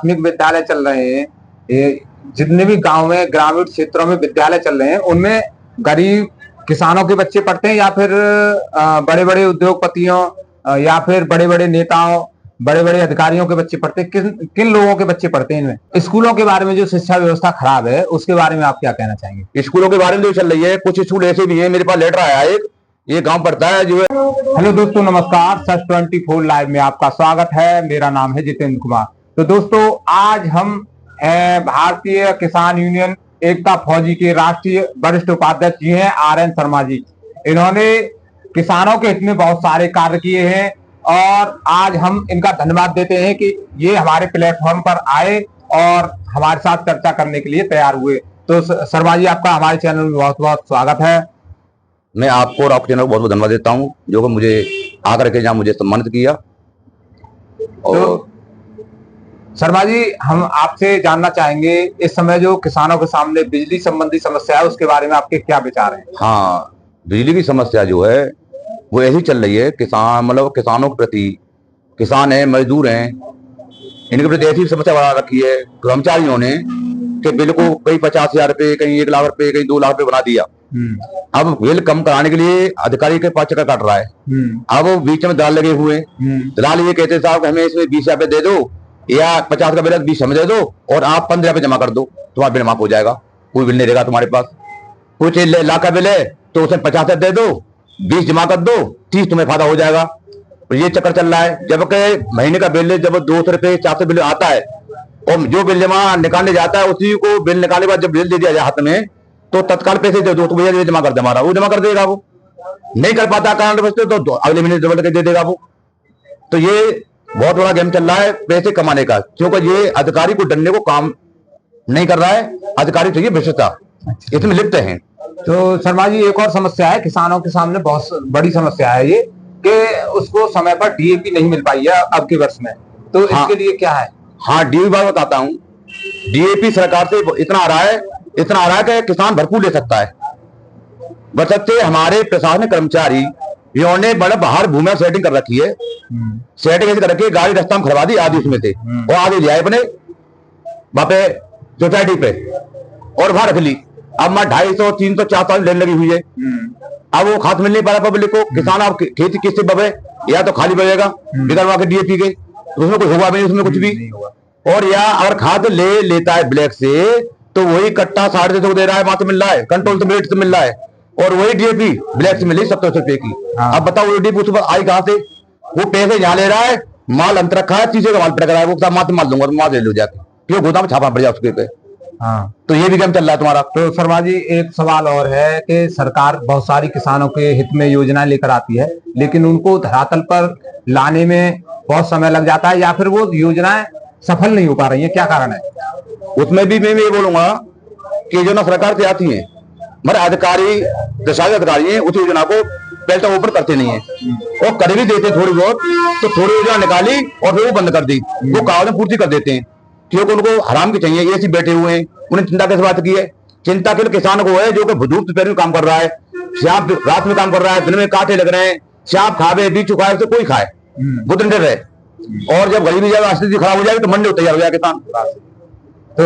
प्राथमिक विद्यालय चल रहे हैं, ये जितने भी गांव में ग्रामीण क्षेत्रों में विद्यालय चल रहे हैं, उनमें गरीब किसानों के बच्चे पढ़ते हैं या फिर बड़े बड़े उद्योगपतियों या फिर बड़े बड़े नेताओं, बड़े बड़े अधिकारियों के बच्चे पढ़ते हैं? किन किन लोगों के बच्चे पढ़ते हैं इनमें? स्कूलों के बारे में जो शिक्षा व्यवस्था खराब है उसके बारे में आप क्या कहना चाहेंगे? स्कूलों के बारे में जो चल रही है, कुछ स्कूल ऐसे भी है, मेरे पास लेटर आया एक, ये गांव पड़ता है जो है। हेलो दोस्तों, नमस्कार। सच 24 लाइव में आपका स्वागत है। मेरा नाम है जितेंद्र कुमार। तो दोस्तों, आज हम भारतीय किसान यूनियन एकता फौजी के राष्ट्रीय वरिष्ठ उपाध्यक्ष जी हैं RN शर्मा जी। इन्होंने किसानों के हित में बहुत सारे कार्य किए हैं और आज हम इनका धन्यवाद देते हैं कि ये हमारे प्लेटफॉर्म पर आए और हमारे साथ चर्चा करने के लिए तैयार हुए। तो शर्मा जी, आपका हमारे चैनल में बहुत बहुत स्वागत है। मैं आपको और आपके चैनल को बहुत बहुत धन्यवाद देता हूँ जो कि मुझे आकर के जहाँ मुझे सम्मानित किया। और तो शर्मा जी, हम आपसे जानना चाहेंगे इस समय जो किसानों के सामने बिजली संबंधी समस्या है उसके बारे में आपके क्या विचार हैं? हाँ, बिजली की समस्या जो है वो ऐसी चल रही है। किसान मतलब किसानों के प्रति, किसान है, मजदूर हैं, इनके प्रति ऐसी समस्या बढ़ा रखी है कर्मचारियों ने कि बिल को कहीं 50,000 रुपए, कहीं 1 लाख रुपए, कहीं 2 लाख रुपए बना दिया। अब बिल कम कराने के लिए अधिकारी के पास चक्कर काट रहा है। अब वो बीच में दलाल लगे हुए, दलाल ये कहते साहब हमें इसमें 20,000 रुपए दे दो या 50 का बिल 20 हमें दे दो और आप 15 रुपए जमा कर दो, तुम्हारा बिल माफ हो जाएगा, कोई बिल नहीं रहेगा तुम्हारे पास। कुछ लाख का बिल है तो उसे 50 दे दो, 20 जमा कर दो, 30 तुम्हें फायदा हो जाएगा। तो ये चक्कर चल रहा है। जबकि महीने का बिल जब 200 रुपए 400 बिल आता है और जो बिल जमा निकालने जाता है उसी को बिल निकालने के बाद जब बिल दे दिया जाए हाथ में तो तत्काल पैसे दे दो, तो भैया जमा कर दे, हमारा वो जमा कर देगा। वो नहीं कर पाता कारण बचते तो अगले महीने डबल के दे देगा वो। तो ये बहुत बड़ा गेम चल रहा है पैसे कमाने का, क्योंकि ये अधिकारी को डरने को काम नहीं कर रहा है। अधिकारी चाहिए भ्रष्टाचार, इसमें लिप्त हैं। तो शर्मा जी, एक और समस्या है किसानों के सामने, बहुत बड़ी समस्या है ये कि उसको समय पर DAP नहीं मिल पाई है अब के वर्ष में। तो इसके लिए क्या है? हाँ, DAP बात बताता हूँ। DAP सरकार से इतना आ रहा है कि किसान भरपूर ले सकता है, बशर्ते हमारे प्रशासनिक कर्मचारी इन्होंने बड़े बाहर भूमि सेटिंग कर रखी है। सेटिंग ऐसी कर रखी है, गाड़ी रास्ता में खड़वा दी आधी उसमें से और आधी ले आए अपने बापे सोसाइटी पे और वहां रख ली। अब मैं 250, 300, 400 लेन लगी हुई है। अब वो खाद मिल नहीं पा रहा पब्लिक को। किसान अब खेती किससे बवे, या तो खाली बवेगा बिगड़वा के DAP के, तो उसमें कुछ होगा भी नहीं, उसमें कुछ भी। और या अगर खाद लेता है ब्लैक से तो वही कट्टा 350 दे रहा है, वहां से मिल रहा है, कंट्रोल से रेट से मिल रहा है, और वही DAP ब्लैक से मिल रही 70 रुपए की। अब बताओ वो DAP उसमें आई कहां से? वो पैसे यहाँ ले रहा है, माल अंतर रखा है, चीजें का माल पड़ रहा है, वो माल माल दूंगा, माल ले लो जाके, क्यों गोदाम छापा पड़ जाए उसके पे। हाँ, तो ये भी गेम चल रहा है तुम्हारा। तो शर्मा जी, एक सवाल और है कि सरकार बहुत सारी किसानों के हित में योजनाएं लेकर आती है, लेकिन उनको धरातल पर लाने में बहुत समय लग जाता है या फिर वो योजनाएं सफल नहीं हो पा रही है। क्या कारण है? उसमें भी मैं ये बोलूंगा कि योजना सरकार से आती है मगर अधिकारी, प्रशासनिक अधिकारी हैं, उस योजना को पहले तो ऊपर करते नहीं है और कर भी देते थोड़ी बहुत, तो थोड़ी योजना निकाली और फिर वो बंद कर दी, वो कागज पूर्ति कर देते हैं, क्योंकि उनको हराम की चाहिए। ये बैठे हुए हैं, उन्हें चिंता किस बात की है? चिंता केवल किसान को है जो कि धूप दोपहर में काम कर रहा है, शाम रात में काम कर रहा है, दिन में कांटे लग रहे हैं, शाम खावे बीच खाए तो कोई खाए, वो दिन रहे। और जब गरीबी जब स्थिति खराब हो जाएगी तो मंडी तैयार हो जाए किसान। तो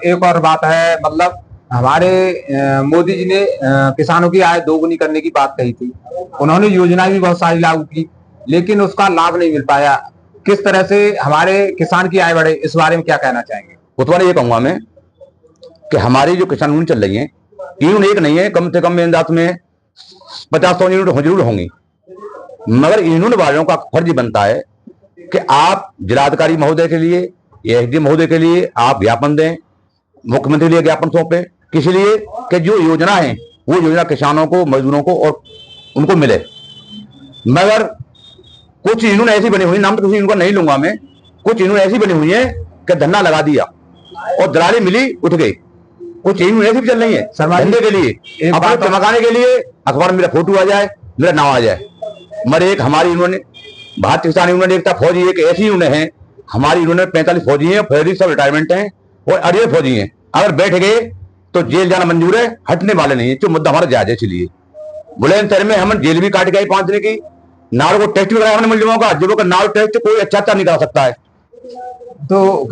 एक और बात है, मतलब हमारे मोदी जी ने किसानों की आय दोगुनी करने की बात कही थी। उन्होंने योजनाएं भी बहुत सारी लागू की, लेकिन उसका लाभ नहीं मिल पाया। किस तरह से हमारे किसान की आय बढ़े, इस बारे में क्या कहना चाहेंगे? उतना ये कहूंगा मैं कि हमारी जो किसान यूनियन चल रही है, यूनियन एक नहीं है, कम से कम मेरे में 50-100 यूनिट जरूर होंगी। मगर यूनियन वालों का फर्ज बनता है कि आप जिलाधिकारी महोदय के लिए, ASD महोदय के लिए आप ज्ञापन दें, मुख्यमंत्री के लिए ज्ञापन सौंपे, किस लिए कि जो योजना है वो योजना किसानों को, मजदूरों को और उनको मिले। मगर कुछ यूनियन ऐसी बनी हुई, नाम तो किसी इनको नहीं लूंगा मैं, कुछ यूनियन ऐसी बनी हुई है कि धरना लगा दिया और दलाली मिली उठ गई। कुछ यूनियन ऐसी भी चल रही है धंधे के लिए, अपने चमकाने के लिए, अखबार में मेरा फोटो आ जाए, मेरा नाम आ जाए। मगर एक हमारी यूनियन, भारतीय किसान यूनियन एकता फौजी, एक ऐसी यूनियन है, हमारी यूनियन 45 फौजी हैं, फौजी सब रिटायरमेंट हैं और अरे फौजी हैं। अगर बैठ गए तो जेल जाना मंजूर है, हटने वाले नहीं है, जो मुद्दा हमारा जायज है। इसलिए बुलंदशहर में हम जेल भी काट गए 5 दिन की, नारों को टेस्ट भी कराया हमने मुलजिमों का, जो नारो टेस्ट कोई अच्छा नहीं करा सकता है। तो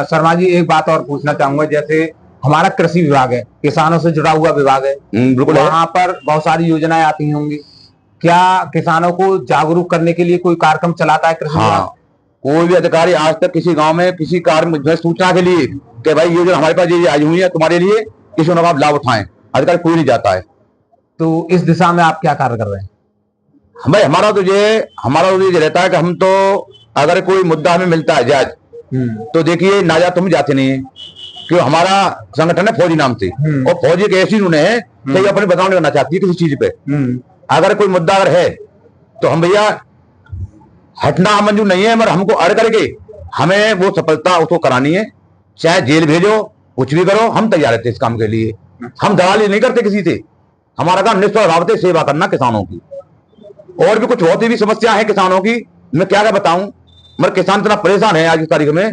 शर्मा जी एक बात और पूछना चाहूंगा, जैसे हमारा कृषि विभाग है, किसानों से जुड़ा हुआ विभाग है, बिल्कुल है। वहां पर बहुत सारी योजनाएं आती होंगी, क्या किसानों को जागरूक करने के लिए कोई कार्यक्रम चलाता है कृषि विभाग? हाँ, कोई भी अधिकारी आज तक किसी गांव में किसी कार्य में सूचना के लिए कि भाई ये जो हमारे पास ये आई हुई है तुम्हारे लिए, इस आप लाभ उठाएं, अधिकारी कोई नहीं जाता है। तो इस दिशा में आप क्या कार्य कर रहे हैं? हमारा तो ये रहता है कि हम तो अगर कोई मुद्दा हमें मिलता है जायज, तो देखिए नाजायज तो हम जाते नहीं है, क्यों हमारा संगठन है फौजी नाम से, और फौजी एक ऐसी उन्हें है कि ये अपने बदनाम नहीं करना चाहती है किसी चीज पे। अगर कोई मुद्दा अगर है तो हम भैया हटना मंजूर नहीं है, मगर हमको अड़ करके हमें वो सफलता उसको करानी है, चाहे जेल भेजो कुछ भी करो, हम तैयार रहते इस काम के लिए। हम दलाली नहीं करते किसी से, हमारा काम निस्वार्थ सेवा करना किसानों की। और भी कुछ होती भी समस्या है किसानों की, मैं क्या बताऊं, मगर किसान इतना परेशान है आज की तारीख में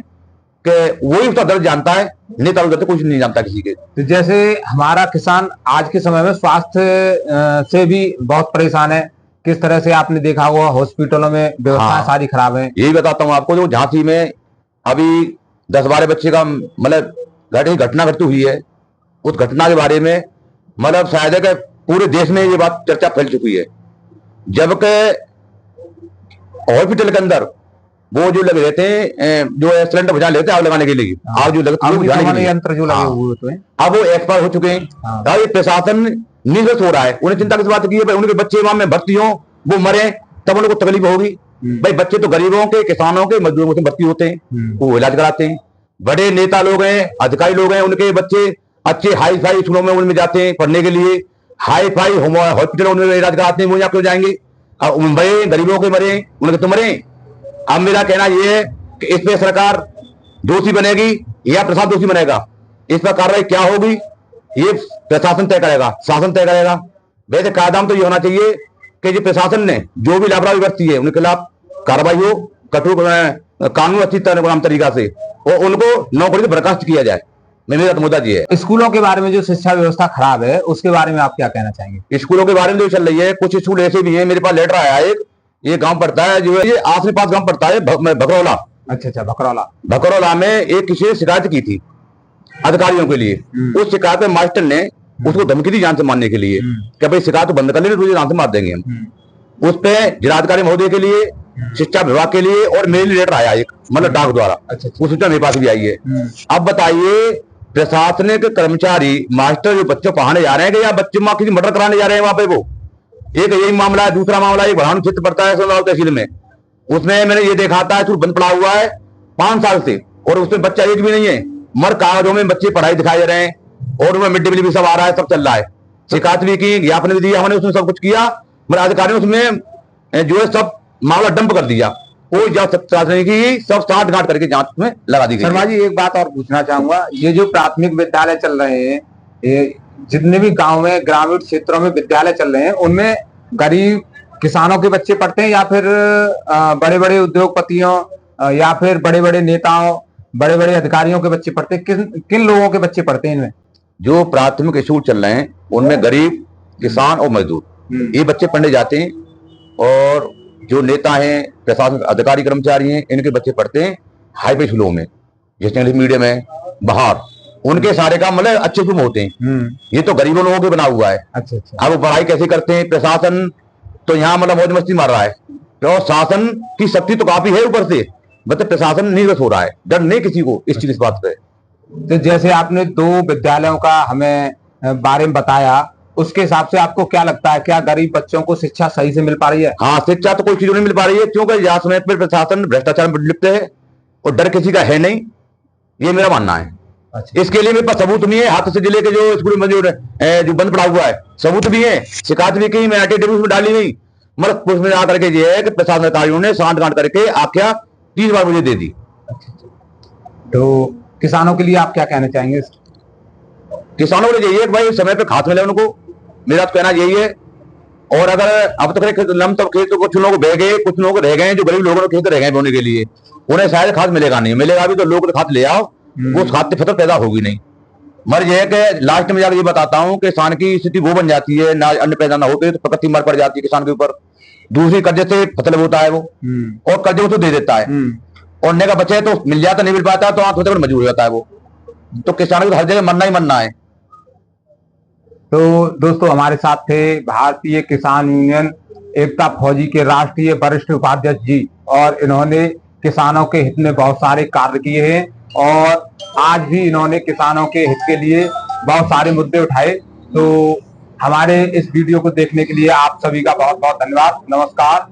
कि वही उसका दर्द जानता है, नेता लोग कुछ नहीं जानता किसी के। तो जैसे हमारा किसान आज के समय में स्वास्थ्य से भी बहुत परेशान है, किस तरह से आपने देखा होगा हॉस्पिटलों में व्यवस्था सारी खराब है। यही बताता हूँ आपको, जो झांसी में अभी 10-12 बच्चे का मतलब घटना घटती हुई है, उस घटना के बारे में मतलब शायद है कि पूरे देश में ये बात चर्चा फैल चुकी है, जबकि हॉस्पिटल के अंदर वो जो लगे रहते हैं, जो सिलेंडर बुझा लेते हैं आग लगाने के लिए, आग जो लगती है यंत्र जो लगे हुए होते हैं, अब वो एक्सपायर हो चुके हैं। ये प्रशासन निर्गत हो रहा है, उन्हें चिंता किस बात की है, भाई उनके बच्चे वहां में भर्ती हो, वो मरे तब उनको तकलीफ होगी। भाई बच्चे तो गरीबों के, किसानों के, मजदूरों से भर्ती होते हैं, वो इलाज कराते हैं। बड़े नेता लोग हैं, अधिकारी लोग हैं, उनके बच्चे अच्छे हाई फाई स्कूलों में उनमें जाते हैं पढ़ने के लिए, हाई फाई हॉस्पिटलों में इलाज कराते हैं, वो यहाँ क्यों जाएंगे? मरे गरीबों के मरे, उनके तो मरे। अब मेरा कहना यह है कि इस पे सरकार दोषी बनेगी या प्रशासन दोषी बनेगा, इस पर कार्रवाई क्या होगी ये प्रशासन तय करेगा, शासन तय करेगा। वैसे कायदा तो ये होना चाहिए कि जो प्रशासन ने जो भी लापरवाही बरती है उनके खिलाफ कार्रवाई हो, कठोर कानून अच्छी तरीका से, और उनको नौकरी से बर्खास्त किया जाए। मेरा तो मुद्दा ये है। स्कूलों के बारे में जो शिक्षा व्यवस्था खराब है उसके बारे में आप क्या कहना चाहेंगे? स्कूलों के बारे में जो चल रही है, कुछ स्कूल ऐसे भी है, मेरे पास लेटर आया है, ये गांव पड़ता है जो है, ये आसरी पास गांव पड़ता है भकरौला। अच्छा, भकरौला में एक किसी ने शिकायत की थी अधिकारियों के लिए, उस शिकायत में मास्टर ने उसको धमकी दी जान से मारने के लिए कि भाई शिकायत बंद कर ले, तुझे जान से मार देंगे हम। उस पे जिलाधिकारी महोदय के लिए, शिक्षा विभाग के लिए और मेल लेटर आया एक, मतलब डाक द्वारा। वो सूचना मेरे पास भी आई है। अब बताइए प्रशासनिक कर्मचारी मास्टर जो बच्चों पढ़ाने जा रहे हैं कि या बच्चे माँ किसी मर्डर कराने जा रहे हैं वहां पे, वो एक यही मामला है। दूसरा मामला एक बढ़ान क्षेत्र पड़ता है सोनाल तहसील में, उसमें मैंने ये देखा था स्कूल बंद पड़ा हुआ है 5 साल से, और उसमें बच्चा एक भी नहीं है, मर कागजों में बच्चे पढ़ाई दिखाई दे रहे हैं, और उनमें मिड डे मील भी सब आ रहा है, सब चल रहा है। शिकायत भी की, ज्ञापन भी दिया हमने, उसमें सब कुछ किया, मगर अधिकारियों उसमें जो है सब मामला डंप कर दिया। कोई जांच नहीं की, सब साठ गांठ करके जांच में लगा दी गई। शर्मा जी एक बात और पूछना चाहूंगा, ये जो प्राथमिक विद्यालय चल रहे हैं, ये जितने भी गांव में ग्रामीण क्षेत्रों में विद्यालय चल रहे हैं, उनमें गरीब किसानों के बच्चे पढ़ते हैं या फिर बड़े बड़े उद्योगपतियों या फिर बड़े बड़े नेताओं, बड़े बड़े अधिकारियों के बच्चे पढ़ते हैं? किन लोगों के बच्चे पढ़ते हैं इनमें? जो प्राथमिक स्कूल चल रहे हैं उनमें गरीब, किसान और मजदूर ये बच्चे पढ़ने जाते हैं, और जो नेता हैं, प्रशासन अधिकारी कर्मचारी हैं, इनके बच्चे पढ़ते हैं हाईवे स्कूलों में, जैसे इंग्लिश मीडियम है बाहर, उनके सारे काम मतलब अच्छे स्कूल होते हैं। ये तो गरीबों लोगों के बना हुआ है। अच्छा। अब वो पढ़ाई कैसे करते हैं? प्रशासन तो यहाँ मतलब मौज मस्ती मार रहा है, तो शासन की शक्ति तो काफी है ऊपर से, मतलब प्रशासन निर्गत हो रहा है, डर नहीं किसी को इस चीज बात पे। तो जैसे आपने 2 विद्यालयों का हमें बारे में बताया, उसके हिसाब से आपको क्या लगता है, क्या गरीब बच्चों को शिक्षा सही से मिल पा रही है? हाँ, शिक्षा तो कोई चीज नहीं मिल पा रही है, क्योंकि यहाँ समय पर प्रशासन भ्रष्टाचार में लिप्त है और डर किसी का है नहीं, ये मेरा मानना है। अच्छा। इसके लिए मेरे पास सबूत भी है, हाथ से जिले के जो स्कूल में जो बंद पड़ा हुआ है सबूत भी है, शिकायत भी की, मैं में डाली नहीं, मतलब उसमें आकर के ये है कि प्रशासन अधिकारियों ने सांठ गांठ करके आख्या 30 बार मुझे दे दी। तो किसानों के लिए आप क्या कहना चाहेंगे? किसानों को यही है कि भाई समय पे खाद मिले उनको, मेरा तो कहना यही है। और अगर अब तो लम तब खेत तो कुछ लोग बह गए, कुछ लोग रह गए, जो गरीब लोगों के खेत रह गए बोने के लिए, उन्हें शायद खाद मिलेगा नहीं, मिलेगा भी तो लोग खाद ले आओ, वो खाद से फसल पैदा होगी नहीं। मर यह है कि लास्ट में जाकर ये बताता हूँ कि किसान की स्थिति वो बन जाती है, ना अन्न पैदा ना होते तो प्रकृति मार पड़ जाती है किसान के ऊपर। दूसरी कर्जे से फसल होता है वो, और कर्जे वो तो दे देता है, और ने का बचे तो मिल जाता, नहीं मिल पाता तो होते मजबूर हो जाता है वो। तो किसानों को हर जगह मरना ही मरना है। तो दोस्तों हमारे साथ थे भारतीय किसान यूनियन एकता फौजी के राष्ट्रीय वरिष्ठ उपाध्यक्ष जी, और इन्होंने किसानों के हित में बहुत सारे कार्य किए हैं और आज भी इन्होंने किसानों के हित के लिए बहुत सारे मुद्दे उठाए। तो हमारे इस वीडियो को देखने के लिए आप सभी का बहुत बहुत धन्यवाद। नमस्कार।